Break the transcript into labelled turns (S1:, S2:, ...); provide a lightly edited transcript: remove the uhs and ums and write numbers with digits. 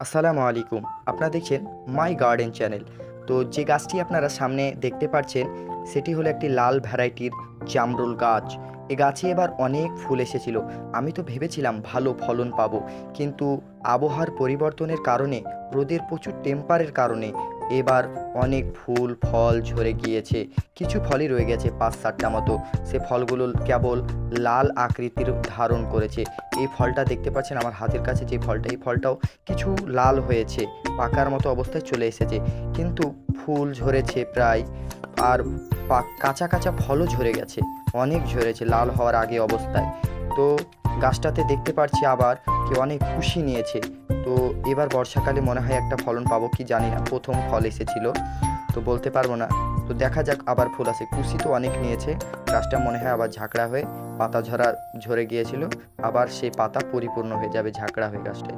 S1: আসসালামু আলাইকুম। আপনারা দেখছেন মাই গার্ডেন চ্যানেল। তো যে গাছটি আপনারা সামনে দেখতে পাচ্ছেন সেটি হলো একটি লাল ভ্যারাইটির জামরুল গাছ। এ গাছে এবার অনেক ফুল এসেছিল। আমি তো ভেবেছিলাম ভালো ফলন পাবো, কিন্তু আবহাওয়ার পরিবর্তনের কারণে, রোদের প্রচুর টেম্পারের কারণে এবার অনেক ফুল ফল ঝরে গিয়েছে। কিছু ফলই রয়ে গেছে ৫-৭টা মতো। সে ফলগুলো কেবল লাল আকৃতির ধারণ করেছে। এই ফলটা দেখতে পাচ্ছেন আমার হাতের কাছে, যে ফলটা, এই ফলটাও কিছু লাল হয়েছে, পাকার মতো অবস্থায় চলে এসেছে, কিন্তু ফুল ঝরেছে প্রায়। আর কাঁচা কাঁচা ফলও ঝরে গেছে, অনেক ঝরেছে লাল হওয়ার আগে অবস্থায়। তো গাছটাতে দেখতে পাচ্ছি আবার কি অনেক কুশি নিয়েছে। তো এবার বর্ষাকালে মনে হয় একটা ফলন পাবো কি জানি না, প্রথম ফল এসেছিল তো বলতে পারবো না। তো দেখা যাক, আবার ফুল আসে। কুশি তো অনেক নিয়েছে, গাছটা মনে হয় আবার ঝাঁকড়া হয়ে পাতা ঝরে গিয়েছিল, আবার সেই পাতা পরিপূর্ণ হয়ে যাবে ঝাঁকড়া হয়ে গাছটায়।